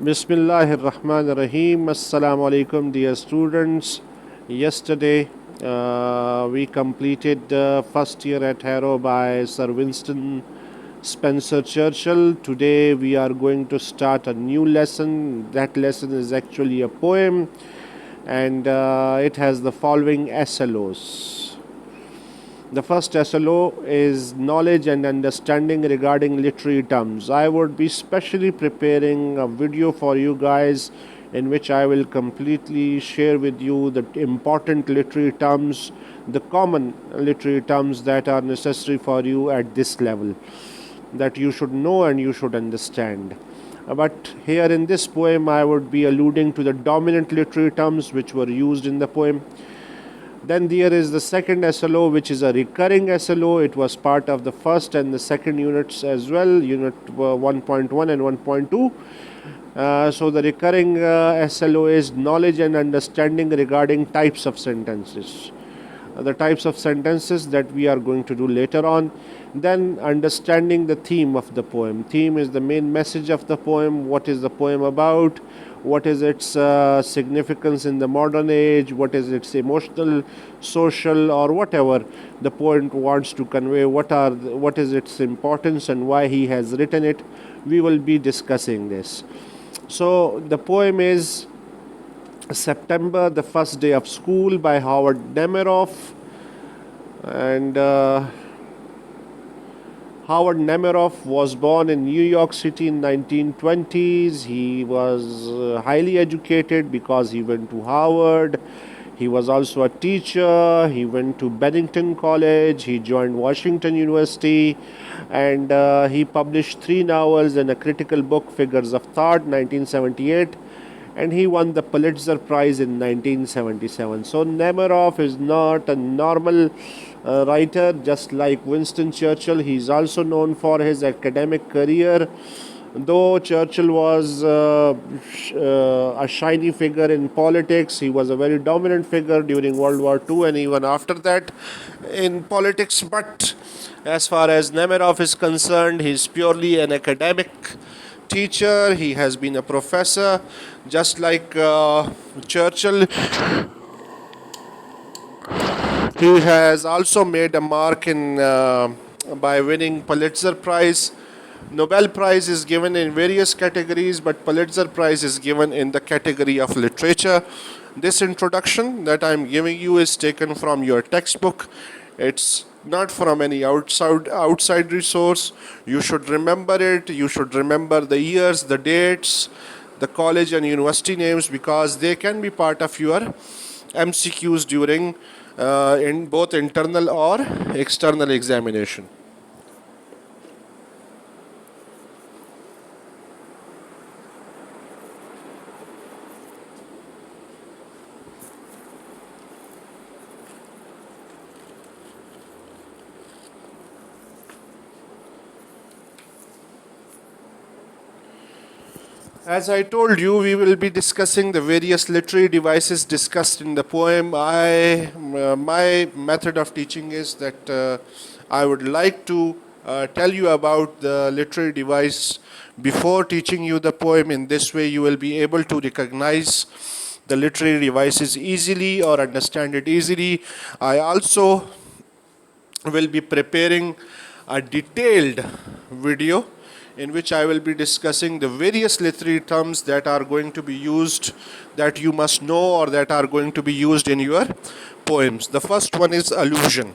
Bismillahir Rahmanir Rahim. Assalamu alaikum, dear students. Yesterday, we completed the first year at Harrow by Sir Winston Spencer Churchill. Today, we are going to start a new lesson. That lesson is actually a poem, and it has the following SLOs. The first SLO is knowledge and understanding regarding literary terms. I would be specially preparing a video for you guys in which I will completely share with you the important literary terms, the common literary terms that are necessary for you at this level, that you should know and you should understand. But here in this poem, I would be alluding to the dominant literary terms which were used in the poem. Then there is the second SLO, which is a recurring SLO. It was part of the first and the second units as well, unit 1.1 and 1.2. So the recurring SLO is knowledge and understanding regarding types of sentences. The types of sentences that we are going to do later on. Then understanding the theme of the poem. Theme is the main message of the poem. What is the poem about? What is its significance in the modern age? What is its emotional, social, or whatever the poet wants to convey? What is its importance and why he has written it? We will be discussing this. So the poem is September, the First Day of School by Howard Nemerov. And Howard Nemerov was born in New York City in 1920s. He was highly educated because he went to Harvard. He was also a teacher. He went to Bennington College. He joined Washington University. And he published 3 novels and a critical book, Figures of Thought, 1978. And he won the Pulitzer Prize in 1977. So Nemerov is not a normal writer, just like Winston Churchill. He is also known for his academic career. Though Churchill was a shiny figure in politics, he was a very dominant figure during World War II and even after that in politics. But as far as Nemerov is concerned, he is purely an academic teacher. He has been a professor, just like Churchill. He has also made a mark in by winning Pulitzer Prize. Nobel Prize is given in various categories, but Pulitzer Prize is given in the category of literature. This introduction that I am giving you is taken from your textbook. It's not from any outside resource. You should remember it. You should remember the years, the dates, the college and university names, because they can be part of your MCQs during in both internal or external examination. As I told you, we will be discussing the various literary devices discussed in the poem. My method of teaching is that I would like to tell you about the literary device before teaching you the poem. In this way, you will be able to recognize the literary devices easily or understand it easily. I also will be preparing a detailed video in which I will be discussing the various literary terms that are going to be used, that you must know, or that are going to be used in your poems. The first one is allusion.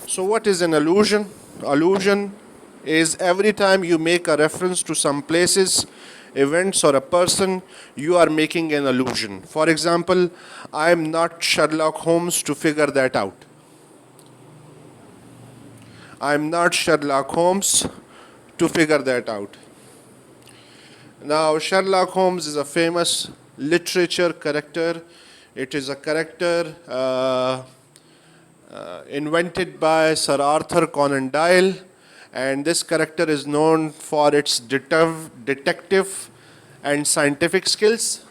So what is an allusion? Allusion is every time you make a reference to some places, events, or a person, you are making an allusion. For example, I am not Sherlock Holmes to figure that out. I am not Sherlock Holmes to figure that out. Now, Sherlock Holmes is a famous literature character. It is a character invented by Sir Arthur Conan Doyle, and this character is known for its detective and scientific skills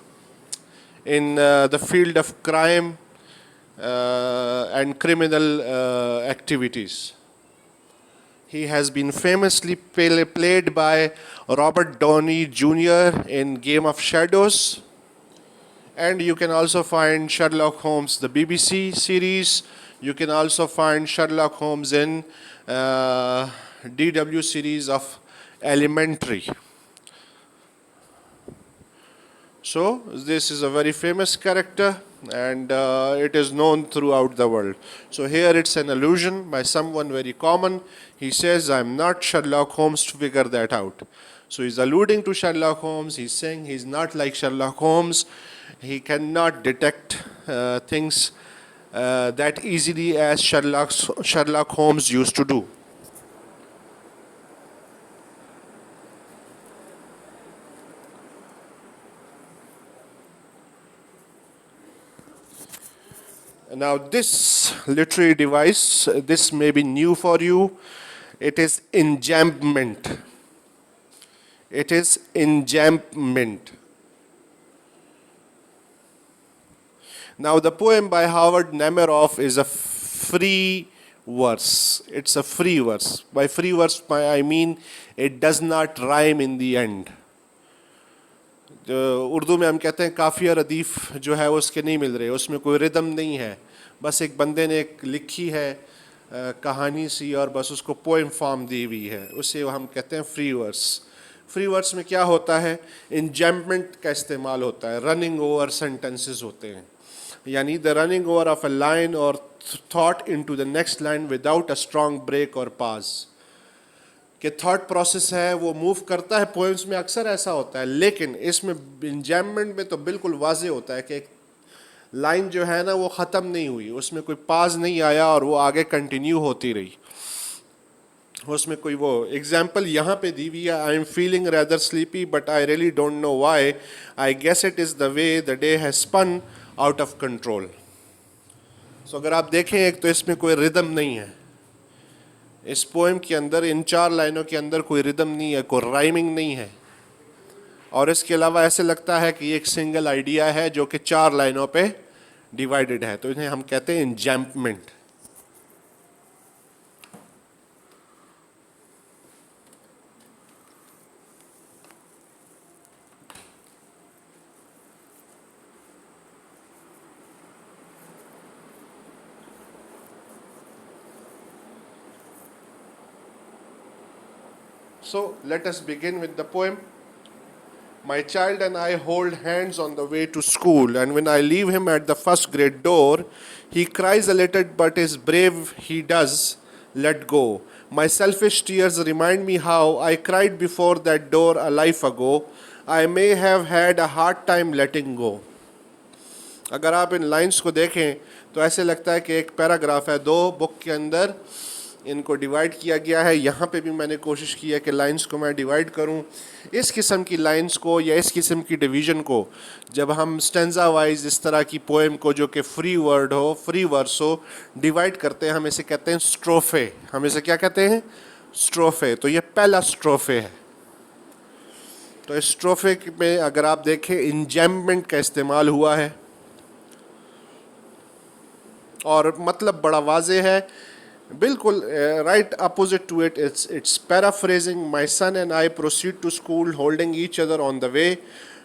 in the field of crime and criminal activities. He has been famously played by Robert Downey Jr. in Game of Shadows. And you can also find Sherlock Holmes, the BBC series. You can also find Sherlock Holmes in DW series of Elementary. So this is a very famous character, and it is known throughout the world. So here it's an allusion by someone very common. He says, I'm not Sherlock Holmes to figure that out. So he's alluding to Sherlock Holmes. He's saying he's not like Sherlock Holmes. He cannot detect things that easily as Sherlock Holmes used to do. Now this literary device, this may be new for you. It is enjambment. It is enjambment. Now the poem by Howard Nemerov is a free verse. It's a free verse. By free verse I mean it does not rhyme in the end. Urdu में हम कहते हैं काफ़िया रदीफ़ जो है उसके नहीं मिल रहे, उसमें कोई रिदम नहीं है, बस एक बंदे ने एक लिखी है कहानी सी और बस उसको पोएम फॉर्म दी हुई है, उसे हम कहते हैं फ्री वर्स. फ्री वर्स में क्या होता है, इंजैम्पमेंट का इस्तेमाल होता है, रनिंग ओवर सेंटेंसेस होते हैं, यानी the running over of a line और thought into the next line without a strong break और पाज. कि थॉट प्रोसेस है वो मूव करता है, पोएम्स में अक्सर ऐसा होता है, लेकिन इसमें इंजैम्पमेंट में तो बिल्कुल वाजे होता है कि एक लाइन जो है ना वो ख़त्म नहीं हुई, उसमें कोई पाज नहीं आया और वो आगे कंटिन्यू होती रही. उसमें कोई वो एग्जाम्पल यहाँ पे दी हुई है, I am feeling rather sleepy but I really don't know why, I guess it is the way the day has spun out of control. So अगर आप देखें एक तो इसमें कोई रिदम नहीं है, इस पोएम के अंदर इन 4 लाइनों के अंदर कोई रिदम नहीं है, कोई राइमिंग नहीं है, और इसके अलावा ऐसे लगता है कि ये एक सिंगल आइडिया है जो कि 4 लाइनों पे डिवाइडेड है, तो इन्हें हम कहते हैं इंजैम्पमेंट. So let us begin with the poem. My child and I hold hands on the way to school, and when I leave him at the first grade door, he cries a little but is brave, he does let go. My selfish tears remind me how I cried before that door a life ago. I may have had a hard time letting go. अगर आप इन lines को देखें तो ऐसे लगता है कि एक पैराग्राफ है, 2 बुक के अंदर इनको डिवाइड किया गया है. यहाँ पे भी मैंने कोशिश की है कि लाइंस को मैं डिवाइड करूँ. इस किस्म की लाइंस को या इस किस्म की डिवीज़न को जब हम स्टेंजा वाइज इस तरह की पोएम को जो कि फ्री वर्ड हो, फ्री वर्स हो, डिवाइड करते हैं, हम इसे कहते हैं स्ट्रोफे. हम इसे क्या कहते हैं, स्ट्रोफे. तो ये पहला स्ट्रोफे है. तो इस स्ट्रोफे में अगर आप देखें इंजैम्पमेंट का इस्तेमाल हुआ है और मतलब बड़ा वाजे है, बिल्कुल right opposite to it, it's paraphrasing. My son and I proceed to school holding each other on the way.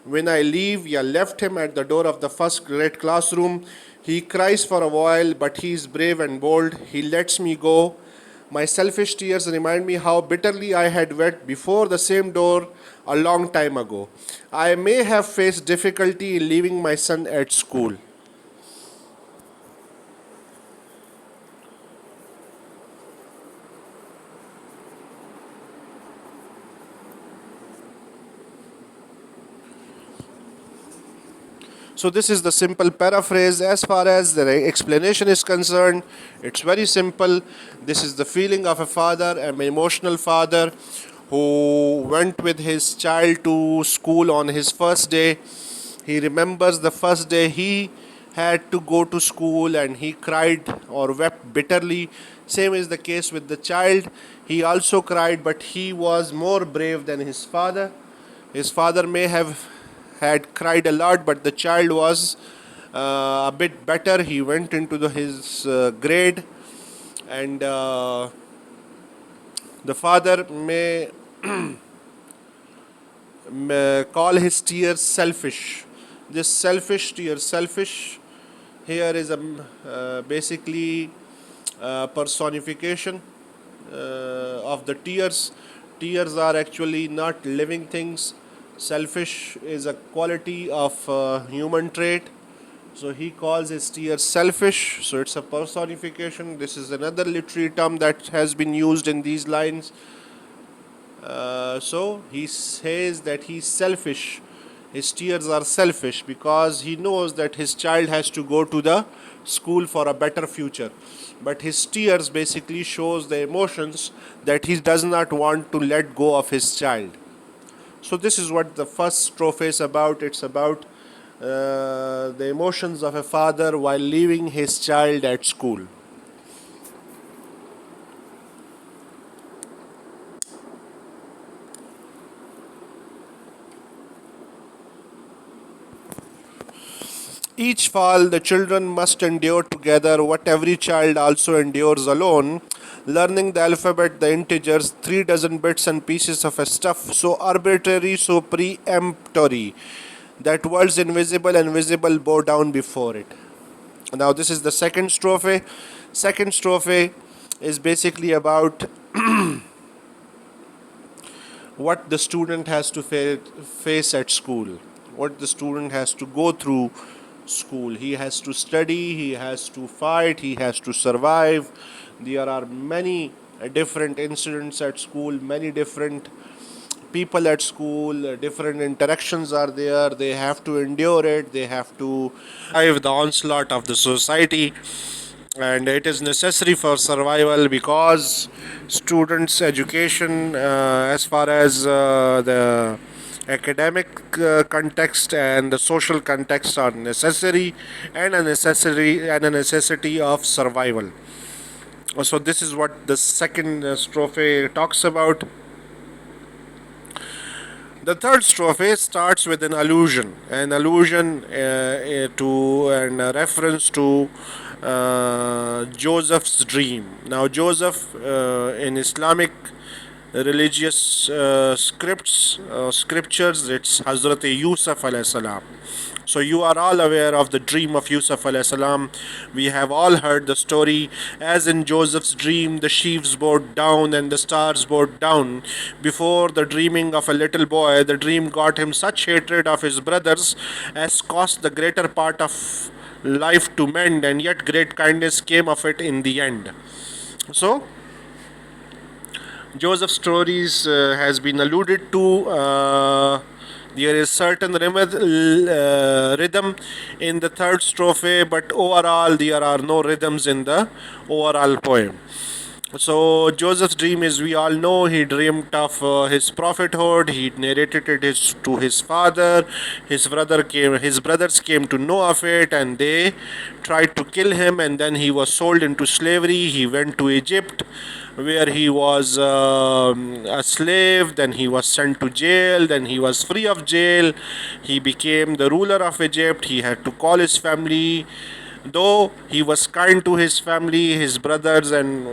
When I leave, yeah, left him at the door of the first grade classroom. He cries for a while, but he is brave and bold. He lets me go. My selfish tears remind me how bitterly I had wept before the same door a long time ago. I may have faced difficulty in leaving my son at school. So this is the simple paraphrase. As far as the explanation is concerned, it's very simple. This is the feeling of a father, an emotional father who went with his child to school on his first day. He remembers the first day he had to go to school and he cried or wept bitterly. Same is the case with the child. He also cried, but he was more brave than his father. His father may have had cried a lot, but the child was a bit better. He went into his grade, and The father may call his tears selfish. This selfish tear, selfish here is a basically personification of the tears. Tears are actually not living things. Selfish is a quality of human trait. So he calls his tears selfish. So it's a personification. This is another literary term that has been used in these lines. So he says that he's selfish. His tears are selfish because he knows that his child has to go to the school for a better future. But his tears basically shows the emotions that he does not want to let go of his child. So this is what the first strophe is about. It's about the emotions of a father while leaving his child at school. Each fall, the children must endure together what every child also endures alone, learning the alphabet, the integers, 3 dozen bits and pieces of a stuff so arbitrary, so peremptory, that worlds invisible and visible bow down before it. Now, this is the second strophe. Second strophe is basically about what the student has to face at school, what the student has to go through school. He has to study, he has to fight, he has to survive. There are many different incidents at school, many different people at school, different interactions are there. They have to endure it, they have to survive the onslaught of the society, and it is necessary for survival because students' education, as far as the academic context and the social context, are necessary and a necessity of survival. So this is what the second strophe talks about. The third strophe starts with an allusion to and a reference to Joseph's dream. Now, Joseph in Islamic religious scriptures, it's Hazrat Yusuf alayhi salam. So you are all aware of the dream of Yusuf alayhi salam. We have all heard the story. As in Joseph's dream, the sheaves bowed down and the stars bowed down. Before the dreaming of a little boy, the dream got him such hatred of his brothers as cost the greater part of life to mend, and yet great kindness came of it in the end. So Joseph's stories has been alluded to. There is certain rhythm in the third strophe, but overall there are no rhythms in the overall poem. So Joseph's dream is, we all know, he dreamed of his prophethood. He narrated it to his father. His brothers came to know of it, and they tried to kill him. And then he was sold into slavery. He went to Egypt, where he was a slave. Then he was sent to jail. Then he was free of jail. He became the ruler of Egypt. He had to call his family. Though he was kind to his family, his brothers and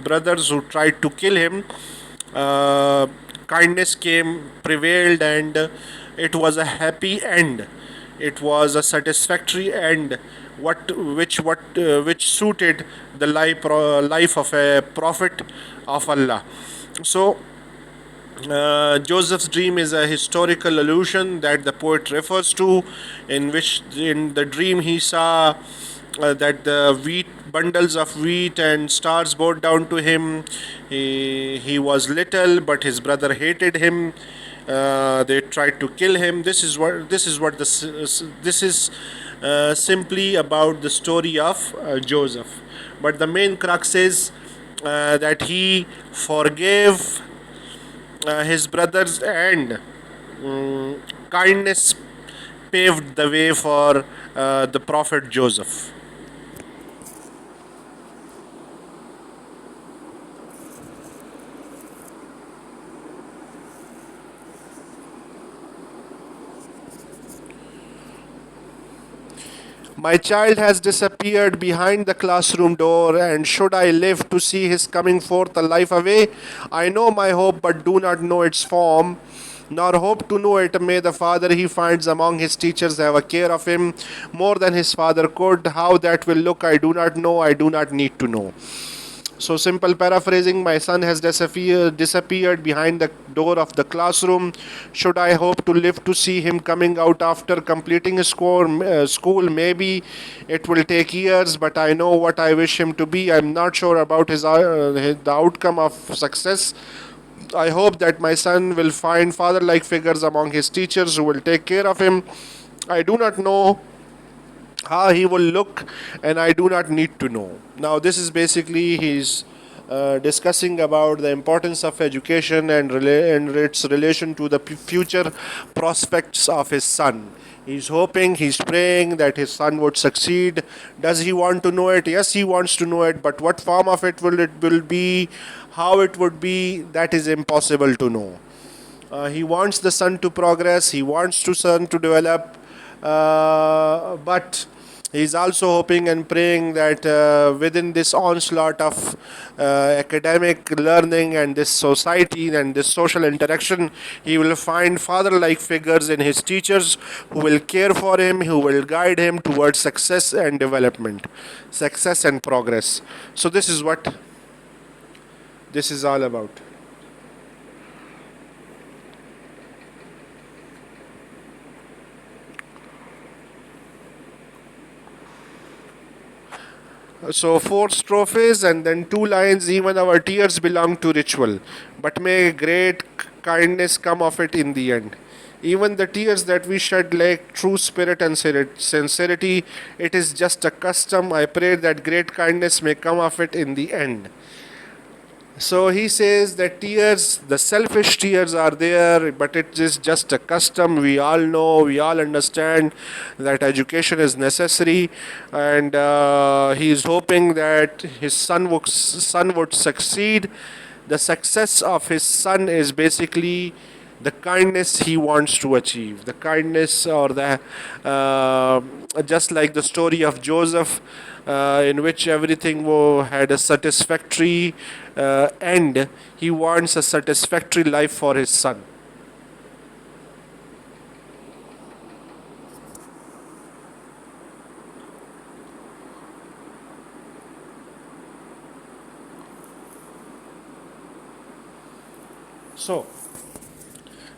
brothers who tried to kill him, uh, kindness prevailed, and it was a happy end. It was a satisfactory end, which suited the life of a prophet of Allah. So Joseph's dream is a historical allusion that the poet refers to, in which in the dream he saw that the wheat bundles of wheat and stars bowed down to him. He was little, but his brother hated him. They tried to kill him. This is simply about the story of Joseph. But the main crux is that he forgave his brothers, and kindness paved the way for the prophet Joseph. My child has disappeared behind the classroom door, and should I live to see his coming forth a life away? I know my hope, but do not know its form, nor hope to know it. May the father he finds among his teachers have a care of him more than his father could. How that will look, I do not know, I do not need to know. So, simple paraphrasing, my son has disappeared behind the door of the classroom. Should I hope to live to see him coming out after completing his school? Maybe it will take years, but I know what I wish him to be. I'm not sure about the outcome of success. I hope that my son will find father like figures among his teachers who will take care of him. I do not know how he will look, and I do not need to know. Now, this is basically he's discussing about the importance of education and its relation to the future prospects of his son. He's hoping, he's praying that his son would succeed. Does he want to know it? Yes, he wants to know it, but what form of it will be, how it would be, that is impossible to know. He wants the son to progress, he wants the son to develop, but he's also hoping and praying that within this onslaught of academic learning and this society and this social interaction, he will find father like figures in his teachers who will care for him, who will guide him towards success and development, success and progress. So, this is what this is all about. So, four strophes and then two lines. Even our tears belong to ritual, but may great kindness come of it in the end. Even the tears that we shed like true spirit and sincerity, it is just a custom. I pray that great kindness may come of it in the end. So he says that tears, the selfish tears are there, but it is just a custom. We all know, we all understand that education is necessary, and he is hoping that his son would succeed. The success of his son is basically the kindness he wants to achieve, the kindness or the just like the story of Joseph, in which everything had a satisfactory end. He wants a satisfactory life for his son. So,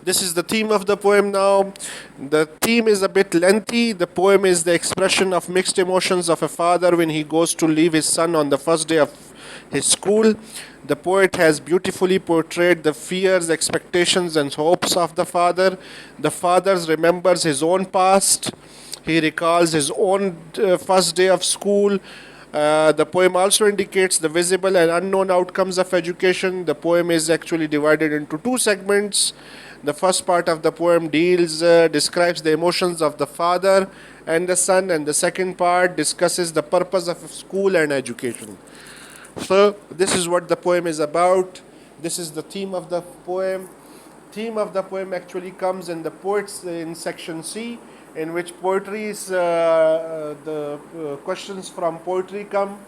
this is the theme of the poem now. The theme is a bit lengthy. The poem is the expression of mixed emotions of a father when he goes to leave his son on the first day of his school. The poet has beautifully portrayed the fears, expectations, and hopes of the father. The father remembers his own past. He recalls his own first day of school. The poem also indicates the visible and unknown outcomes of education. The poem is actually divided into two segments. The first part of the poem describes the emotions of the father and the son, and the second part discusses the purpose of school and education. So, this is what the poem is about. This is the theme of the poem. Theme of the poem actually comes in the poets in section C, in which poetry is the questions from poetry come,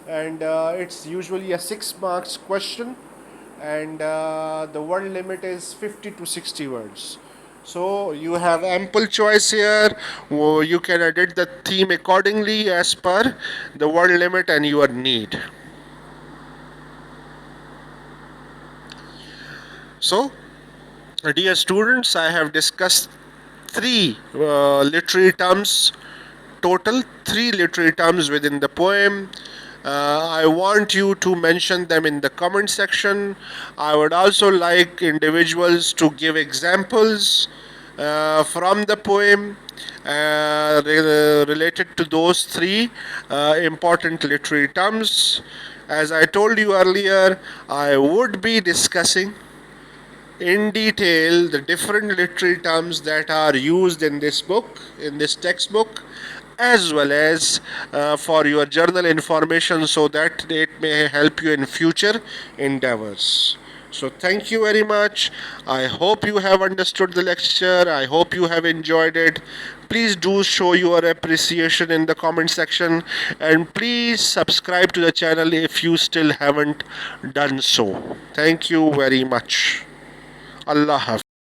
and it's usually a 6 marks question, and the word limit is 50 to 60 words. So you have ample choice here. You can edit the theme accordingly as per the word limit and your need. So, dear students, I have discussed three literary terms, total three literary terms within the poem. I want you to mention them in the comment section. I would also like individuals to give examples from the poem related to those three important literary terms. As I told you earlier, I would be discussing in detail the different literary terms that are used in this book, in this textbook, as well as for your journal information, so that it may help you in future endeavors. So thank you very much. I hope you have understood the lecture. I hope you have enjoyed it. Please do show your appreciation in the comment section, and please subscribe to the channel if you still haven't done so. Thank you very much. Allah Hafiz.